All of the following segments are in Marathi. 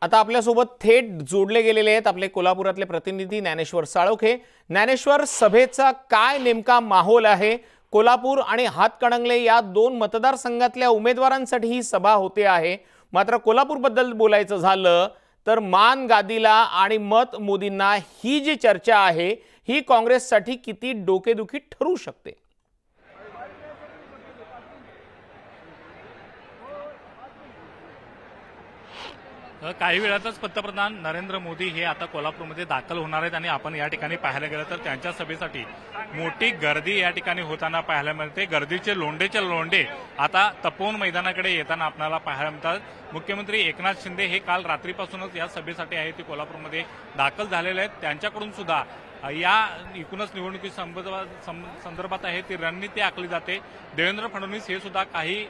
आता आपल्यासोबत थेट जोडले गेलेले आहेत आपले कोल्हापुरातले प्रतिनिधी ज्ञानेश्वर साळोखे। ज्ञानेश्वर, सभेचा काय नेमका माहोल आहे? कोल्हापूर आणि हातकणंगले या दोन मतदारसंघातल्या उमेदवारांसाठी ही सभा होते आहे। मात्र कोल्हापूर बद्दल बोलायचं झालं तर मान गादीला आणि मत मोदींना ही जी चर्चा आहे ही काँग्रेससाठी किती डोकेदुखी ठरू शकते? काही वेळातच पंतप्रधान नरेंद्र मोदी हे आता कोल्हापूरमध्ये दाखल होणार आहेत आणि आपण या ठिकाणी पाहायला गेलं तर त्यांच्या सभेसाठी मोठी गर्दी या ठिकाणी होताना पाहायला मिळते। गर्दीचे लोंढे आता तपोवन मैदानाकडे येताना आपल्याला पाहायला मिळतात। मुख्यमंत्री एकनाथ शिंदे हे काल रात्रीपासूनच या सभेसाठी आहे ते कोल्हापूरमध्ये दाखल झालेले आहेत। त्यांच्याकडून सुद्धा या एकूणच निवडणुकी संदर्भात आहे ती रणनीती आखली जाते। देवेंद्र फडणवीस हे सुद्धा काही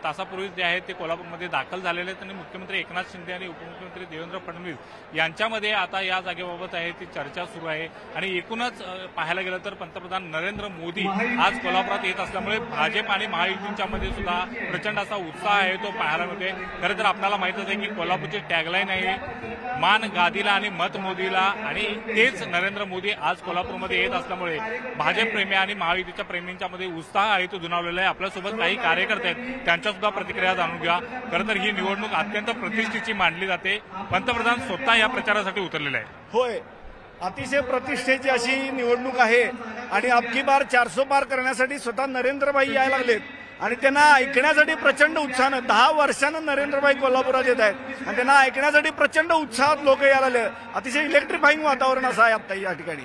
तासापूर्वी जे आहेत ते कोल्हापूरमध्ये दाखल झालेले आहेत आणि मुख्यमंत्री एकनाथ शिंदे आणि उपमुख्यमंत्री देवेंद्र फडणवीस यांच्यामध्ये आता या जागेबाबत आहे ती चर्चा सुरू आहे। आणि एकूणच पाहायला गेलं तर पंतप्रधान नरेंद्र मोदी आज कोल्हापुरात येत असल्यामुळे भाजप आणि महायुतीच्या मध्ये सुद्धा प्रचंड असा उत्साह आहे तो पाहायला मिळते। खरं तर आपल्याला माहितच आहे की कोल्हापूरची टॅगलाईन आहे मान गादीला आणि मत मोदीला, आणि तेच नरेंद्र मोदी आज कोल्हापूरमध्ये येत असल्यामुळे भाजप प्रेमी आणि महायुतीच्या प्रेमींच्या मध्ये उत्साह आहे तो दुणावलेला आहे। आपल्यासोबत काही कार्यकर्ते आहेत त्यांच्या सुद्धा प्रतिक्रिया जाणून घ्या। खरं तर ही निवडणूक अत्यंत प्रतिष्ठेची मानली जाते। पंतप्रधान स्वतः या प्रचारासाठी उतरलेले आहे। होय, अतिशय प्रतिष्ठेची अशी निवडणूक आहे आणि अबकी बार 400 पार करण्यासाठी स्वतः नरेंद्रभाई यायला लागलेत आणि त्यांना ऐकण्यासाठी प्रचंड उत्साहानं 10 वर्षानं नरेंद्रभाई कोल्हापुरात येत आहेत आणि त्यांना ऐकण्यासाठी प्रचंड उत्साहात लोक यायला लागले। अतिशय इलेक्ट्रिफाईंग वातावरण असं आहे आता या ठिकाणी।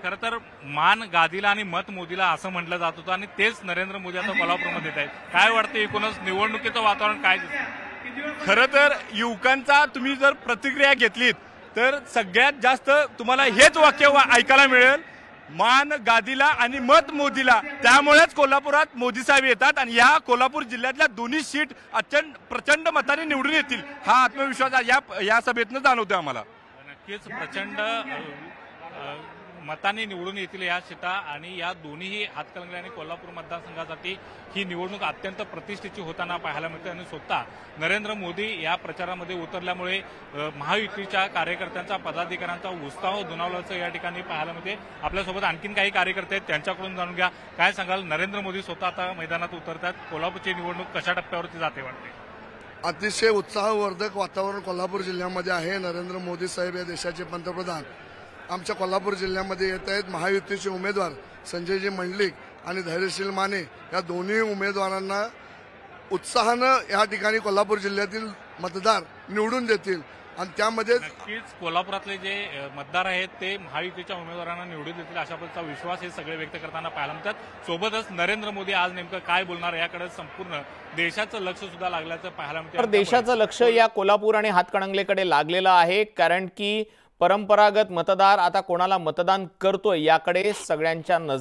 खरं तर मान गादीला आणि मत मोदीला असं म्हटलं जात होतं आणि तेच नरेंद्र मोदी आता कोल्हापूरमध्ये येत आहेत। काय वाटतं एकूणच निवडणुकीचं वातावरण काय दिसतं? खरं तर युवकांचा तुम्ही जर प्रतिक्रिया घेतलीत तर सगळ्यात जास्त तुम्हाला हेच वाक्य ऐकायला मिळेल, मान गादीला आणि मत मोदीला। त्यामुळेच कोल्हापुरात मोदी साहेब येतात आणि या कोल्हापूर जिल्ह्यातल्या दोन्ही सीट अत्यंत प्रचंड मताने निवडून येतील हा आत्मविश्वास या सभेतनं जाणवतो आम्हाला। नक्कीच प्रचंड मतांनी निवडून येतील या सीटा आणि या दोन्ही हातकणंगले आणि कोल्हापूर मतदारसंघासाठी ही निवडणूक अत्यंत प्रतिष्ठेची होताना पाहायला मिळते। आणि स्वतः नरेंद्र मोदी या प्रचारामध्ये उतरल्यामुळे महायुतीच्या कार्यकर्त्यांचा पदाधिकाऱ्यांचा उत्साह दुणावल्याचं या ठिकाणी पाहायला मिळते। आपल्यासोबत आणखीन काही कार्यकर्ते आहेत त्यांच्याकडून जाणून घ्या, काय सांगाल? नरेंद्र मोदी स्वतः आता मैदानात उतरतात, कोल्हापूरची निवडणूक कशा टप्प्यावरती जाते वाटते? अतिशय उत्साहवर्धक वातावरण कोल्हापूर जिल्ह्यामध्ये आहे। नरेंद्र मोदी साहेब या देशाचे पंतप्रधान आमच्या कोल्हापूर जिल्ह्यामध्ये येत आहेत। महायुतीचे उमेदवार संजयजी मंडलिक आणि धैर्यशील माने या दोन्ही उमेदवारांना उत्साहानं या ठिकाणी कोल्हापूर जिल्ह्यातील मतदार निवडून देतील आणि त्यामध्ये नक्कीच कोल्हापुरातले जे मतदार आहेत ते महायुतीच्या उमेदवारांना निवडून देतील अशा प्रकारचा विश्वास हे सगळे व्यक्त करताना पाहायला मिळतात। सोबतच नरेंद्र मोदी आज नेमकं काय बोलणार याकडे संपूर्ण देशाचं लक्ष सुद्धा लागल्याचं पाहायला मिळतं। तर देशाचं लक्ष या कोल्हापूर आणि हातकणंगलेकडे लागलेलं आहे, कारण की परंपरागत मतदार आता कोणाला मतदान करतोय याकडे सगळ्यांच्या नजर